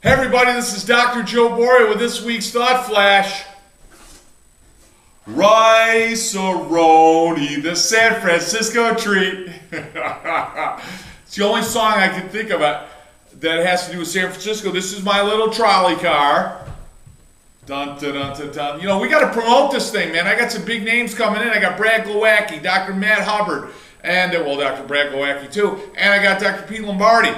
Hey everybody, this is Dr. Joe Borio with this week's Thought Flash. Rice-A-Roni, the San Francisco treat. It's the only song I can think of that has to do with San Francisco. This is my little trolley car. Dun, dun, dun, dun, dun. You know, we got to promote this thing, man. I got some big names coming in. I got Brad Glowacki, Dr. Matt Hubbard, and, Dr. Brad Glowacki too. And I got Dr. Pete Lombardi.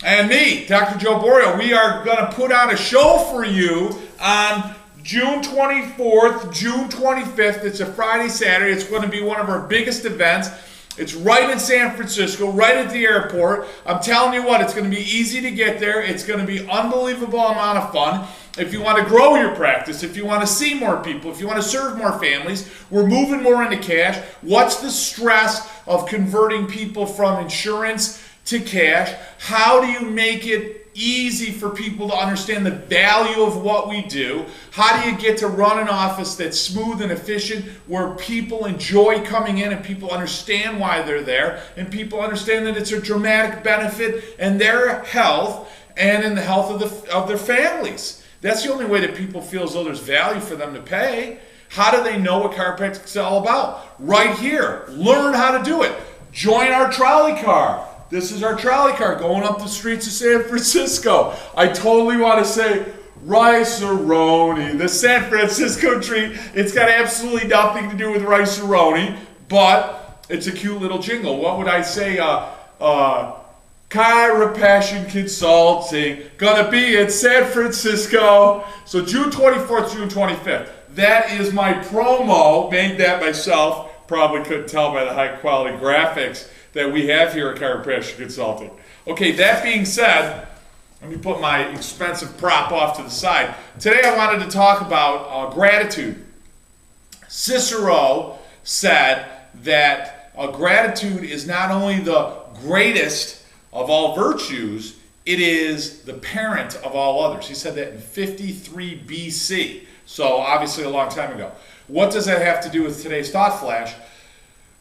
And me, Dr. Joe Borio. We are going to put on a show for you on June 24th, June 25th. It's a Friday, Saturday. It's going to be one of our biggest events. It's right in San Francisco, right at the airport. I'm telling you what, it's going to be easy to get there. It's going to be unbelievable amount of fun. If you want to grow your practice, if you want to see more people, if you want to serve more families, we're moving more into cash. What's the stress of converting people from insurance to cash? How do you make it easy for people to understand the value of what we do? How do you get to run an office that's smooth and efficient, where people enjoy coming in and people understand why they're there, and people understand that it's a dramatic benefit in their health and in the health of their families? That's the only way that people feel as though there's value for them to pay. How do they know what chiropractic is all about? Right here. Learn how to do it. Join our trolley car. This is our trolley car going up the streets of San Francisco. I totally want to say Rice-A-Roni, the San Francisco treat. It's got absolutely nothing to do with Rice-A-Roni, but it's a cute little jingle. What would I say? Chiropassion Consulting, gonna be in San Francisco. So June 24th, June 25th. That is my promo. Made that myself. Probably couldn't tell by the high quality graphics that we have here at Chiropractic Consulting. Okay, that being said, let me put my expensive prop off to the side. Today I wanted to talk about gratitude. Cicero said that gratitude is not only the greatest of all virtues, it is the parent of all others. He said that in 53 BC, so obviously a long time ago. What does that have to do with today's Thought Flash?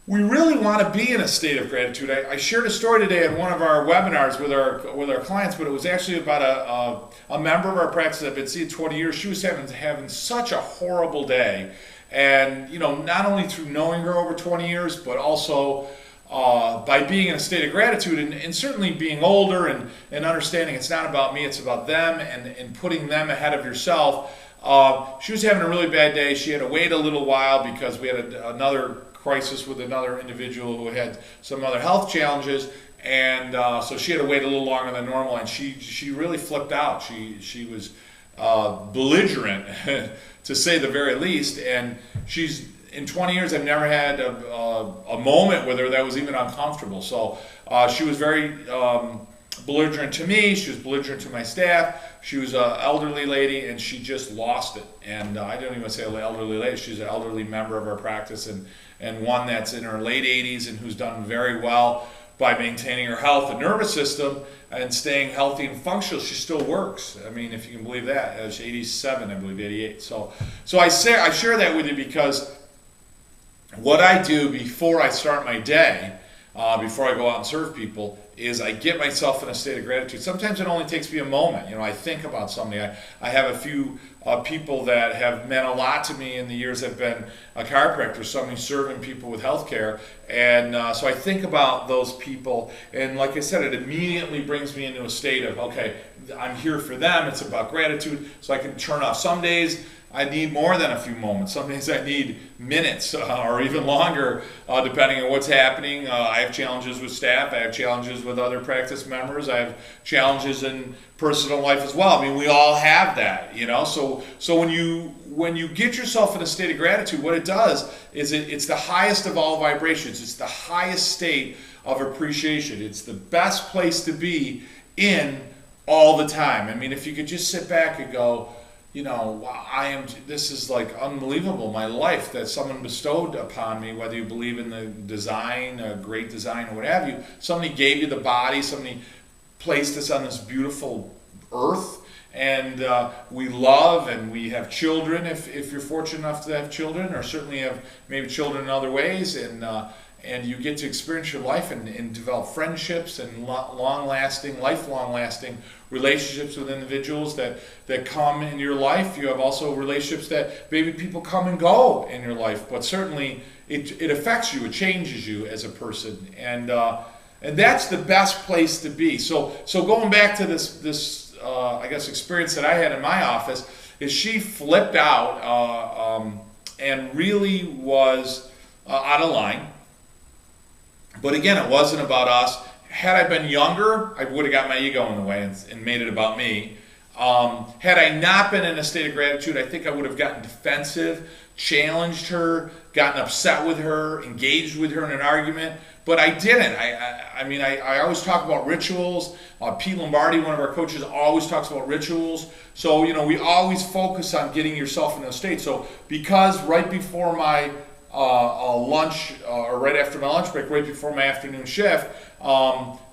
We really want to be in a state of gratitude. I shared a story today at one of our webinars with our clients, but it was actually about a member of our practice I've been seeing 20 years. She was having such a horrible day, and not only through knowing her over 20 years, but also by being in a state of gratitude and certainly being older and understanding it's not about me, it's about them, and putting them ahead of yourself. She was having a really bad day. She had to wait a little while because we had another crisis with another individual who had some other health challenges, and so she had to wait a little longer than normal, and she really flipped out. She was belligerent to say the very least, and she's in 20 years I've never had a moment with her that was even uncomfortable. So she was very belligerent to me. She was belligerent to my staff. She was an elderly lady, and she just lost it. And I don't even say elderly lady. She's an elderly member of our practice, and one that's in her late 80s and who's done very well by maintaining her health and nervous system and staying healthy and functional. She still works. I mean, if you can believe that. She's 87, I believe, 88. So I share that with you because what I do before I start my day, before I go out and serve people, is I get myself in a state of gratitude. Sometimes it only takes me a moment. I think about somebody. I have a few people that have meant a lot to me in the years I've been a chiropractor, somebody serving people with healthcare. And so I think about those people. And like I said, it immediately brings me into a state of, okay, I'm here for them. It's about gratitude. So I can turn off. Some days I need more than a few moments. Some days I need minutes or even longer, depending on what's happening. I have challenges with staff. I have challenges with other practice members. I have challenges in personal life as well. I mean, we all have that, So when you get yourself in a state of gratitude, what it does is it's the highest of all vibrations. It's the highest state of appreciation. It's the best place to be in all the time. I mean, if you could just sit back and go, this is like unbelievable, my life that someone bestowed upon me, whether you believe in the design, a great design, or what have you. Somebody gave you the body, somebody placed us on this beautiful earth, and we love, and we have children if you're fortunate enough to have children, or certainly have maybe children in other ways, and and you get to experience your life and develop friendships and long-lasting, lifelong-lasting relationships with individuals that come in your life. You have also relationships that maybe people come and go in your life, but certainly it affects you, it changes you as a person, and that's the best place to be. So going back to this I guess experience that I had in my office, is she flipped out and really was out of line. But again, it wasn't about us. Had I been younger, I would have got my ego in the way and made it about me. Had I not been in a state of gratitude, I think I would have gotten defensive, challenged her, gotten upset with her, engaged with her in an argument. But I didn't. I always talk about rituals. Pete Lombardi, one of our coaches, always talks about rituals. So, we always focus on getting yourself in a state. So because right before my lunch, or right after my lunch break, right before my afternoon shift,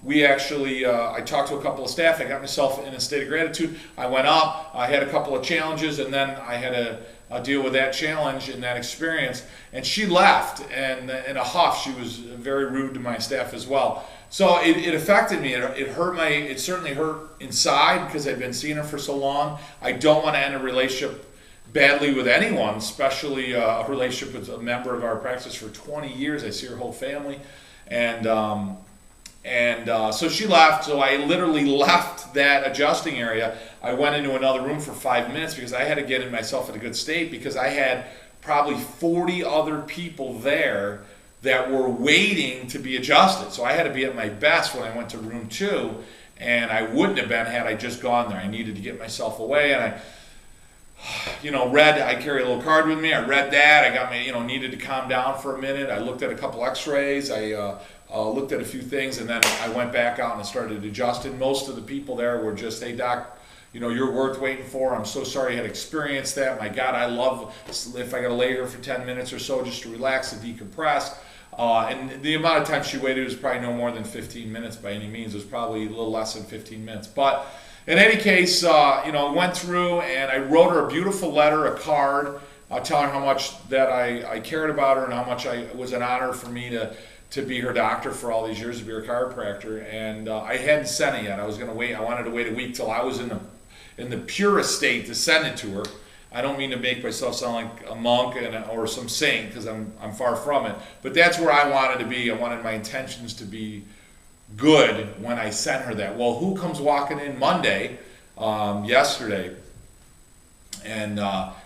we actually, I talked to a couple of staff. I got myself in a state of gratitude. I went up. I had a couple of challenges, and then I had to deal with that challenge and that experience. And she left, and in a huff. She was very rude to my staff as well. So it affected me. It certainly hurt inside because I'd been seeing her for so long. I don't want to end a relationship badly with anyone, especially a relationship with a member of our practice for 20 years. I see her whole family, and so she left. So I literally left that adjusting area. I went into another room for 5 minutes because I had to get myself in a good state, because I had probably 40 other people there that were waiting to be adjusted. So I had to be at my best when I went to room 2, and I wouldn't have been had I just gone there. I needed to get myself away, and I carry a little card with me. I read that. I got needed to calm down for a minute. I looked at a couple x-rays. I looked at a few things, and then I went back out and I started adjusting. Most of the people there were just, "Hey, doc, you're worth waiting for. I'm so sorry you had experienced that. My God, I love if I got to lay here for 10 minutes or so just to relax and decompress." And the amount of time she waited was probably no more than 15 minutes by any means. It was probably a little less than 15 minutes. But in any case, went through and I wrote her a beautiful letter, a card, telling her how much that I cared about her and how much it was an honor for me to be her doctor for all these years, to be her chiropractor. And I hadn't sent it yet. I was going to wait. I wanted to wait a week till I was in the purest state to send it to her. I don't mean to make myself sound like a monk or some saint, because I'm far from it. But that's where I wanted to be. I wanted my intentions to be good when I sent her that. Well, who comes walking in Monday, yesterday, and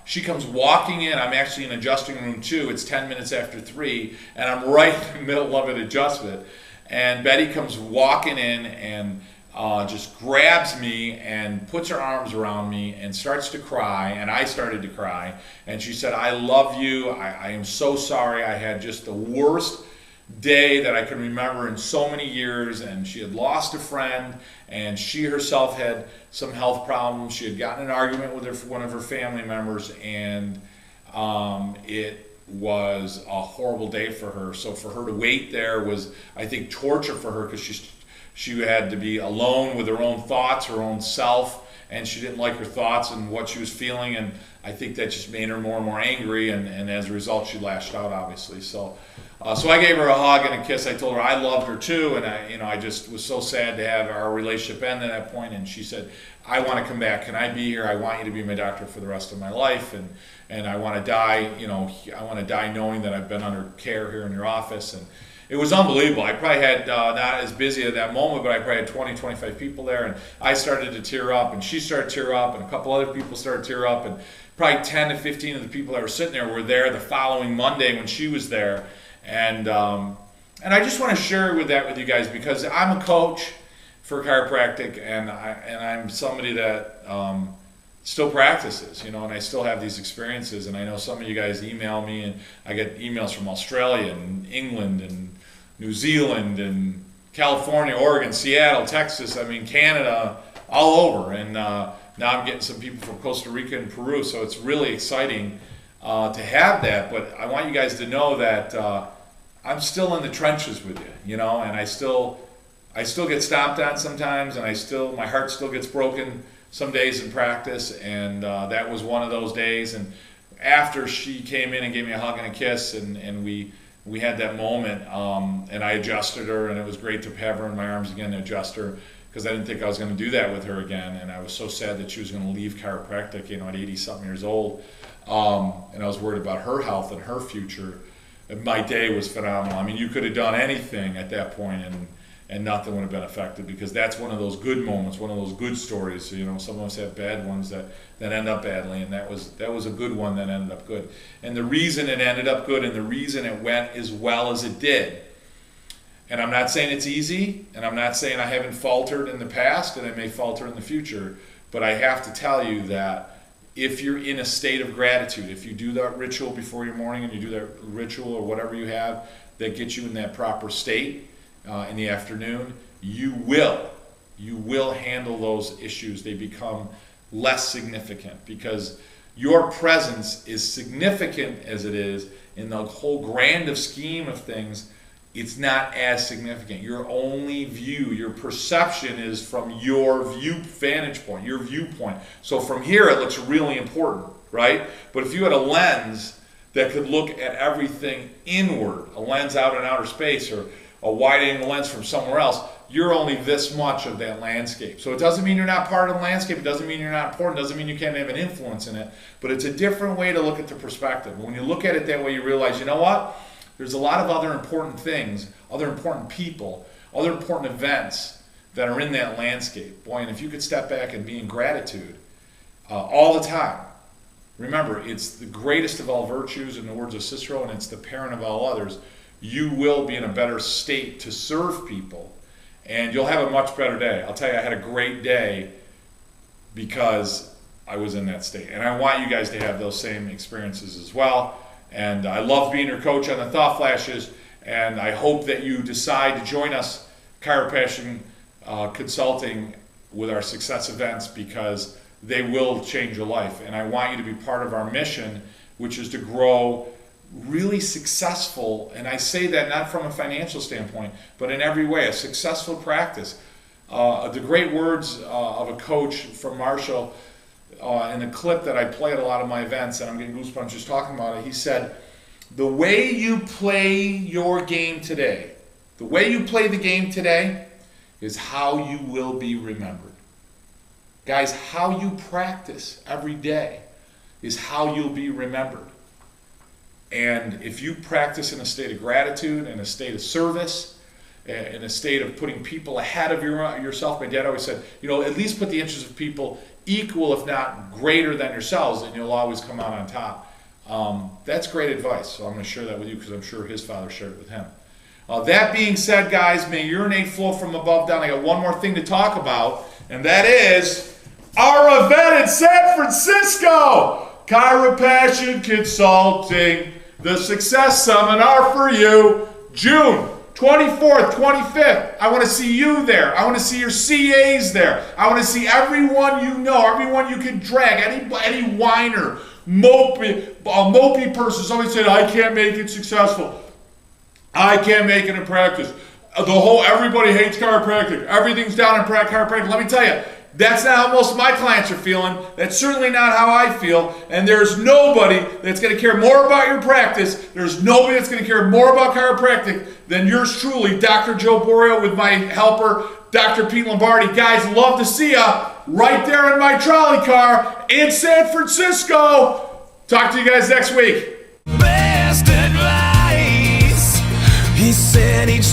she comes walking in. I'm actually in adjusting room 2. It's 10 minutes after 3, and I'm right in the middle of an adjustment. And Betty comes walking in and just grabs me and puts her arms around me and starts to cry, and I started to cry. And she said, "I love you. I am so sorry. I had just the worst day that I can remember in so many years." And she had lost a friend, and she herself had some health problems. She had gotten in an argument with one of her family members, and it was a horrible day for her. So for her to wait there was, I think, torture for her, because she had to be alone with her own thoughts, her own self, and she didn't like her thoughts and what she was feeling, and I think that just made her more and more angry, and as a result she lashed out, obviously. So I gave her a hug and a kiss. I told her I loved her too, and I just was so sad to have our relationship end at that point. And she said, "I want to come back. Can I be here? I want you to be my doctor for the rest of my life, and I want to die. I want to die knowing that I've been under care here in your office." And it was unbelievable. I probably had, not as busy at that moment, but I probably had 20, 25 people there, and I started to tear up, and she started to tear up, and a couple other people started to tear up, and probably 10 to 15 of the people that were sitting there were there the following Monday when she was there. And I just want to share with you guys, because I'm a coach for chiropractic, and I'm somebody that still practices, and I still have these experiences. And I know some of you guys email me, and I get emails from Australia and England and New Zealand and California, Oregon, Seattle, Texas, Canada, all over. And now I'm getting some people from Costa Rica and Peru, so it's really exciting to have that. But I want you guys to know that I'm still in the trenches with you, and I still get stomped on sometimes, and my heart still gets broken some days in practice, and that was one of those days. And after she came in and gave me a hug and a kiss, and we we had that moment, and I adjusted her, and it was great to have her in my arms again and adjust her, because I didn't think I was going to do that with her again, and I was so sad that she was going to leave chiropractic, you know, at 80-something years old, and I was worried about her health and her future. And my day was phenomenal. I mean, you could have done anything at that point, and nothing would have been affected, because that's one of those good moments, one of those good stories. You know, some of us have bad ones that end up badly, and that was a good one that ended up good. And the reason it ended up good, and the reason it went as well as it did, and I'm not saying it's easy, and I'm not saying I haven't faltered in the past and I may falter in the future, but I have to tell you that if you're in a state of gratitude, if you do that ritual before your morning, and you do that ritual or whatever you have that gets you in that proper state in the afternoon, you will handle those issues. They become less significant, because your presence is significant as it is in the whole grand scheme of things. It's not as significant. Your only view, your perception is from your vantage point, your viewpoint. So from here it looks really important, right? But if you had a lens that could look at everything inward, a lens out in outer space, or a wide-angle lens from somewhere else, you're only this much of that landscape. So it doesn't mean you're not part of the landscape. It doesn't mean you're not important. It doesn't mean you can't have an influence in it. But it's a different way to look at the perspective. When you look at it that way, you realize, you know what? There's a lot of other important things, other important people, other important events that are in that landscape. Boy, and if you could step back and be in gratitude all the time. Remember, it's the greatest of all virtues, in the words of Cicero, and it's the parent of all others. You will be in a better state to serve people, and you'll have a much better day. I'll tell you, I had a great day because I was in that state. And I want you guys to have those same experiences as well. And I love being your coach on the Thought Flashes, and I hope that you decide to join us, Chiropassion Consulting, with our success events, because they will change your life. And I want you to be part of our mission, which is to grow really successful, and I say that not from a financial standpoint, but in every way, a successful practice. The great words of a coach from Marshall, in a clip that I play at a lot of my events, and I'm getting goosebumps just talking about it. He said, the way you play your game today, the way you play the game today is how you will be remembered. Guys, how you practice every day is how you'll be remembered. And if you practice in a state of gratitude, in a state of service, in a state of putting people ahead of yourself, my dad always said, you know, at least put the interests of people equal, if not greater than yourselves, and you'll always come out on top. That's great advice, so I'm going to share that with you, because I'm sure his father shared it with him. That being said, guys, may urinate flow from above down. I got one more thing to talk about, and that is our event in San Francisco, Chiropassion Consulting, the Success Seminar for you, June 24th, 25th. I want to see you there. I want to see your CAs there. I want to see everyone you know, everyone you can drag, any whiner, mopey person always said, I can't make it successful. I can't make it in practice. Everybody hates chiropractic. Everything's down in chiropractic. Let me tell you, that's not how most of my clients are feeling. That's certainly not how I feel. And there's nobody that's going to care more about your practice. There's nobody that's going to care more about chiropractic than yours truly, Dr. Joe Borio, with my helper, Dr. Pete Lombardi. Guys, love to see ya right there in my trolley car in San Francisco. Talk to you guys next week. Best advice, he said each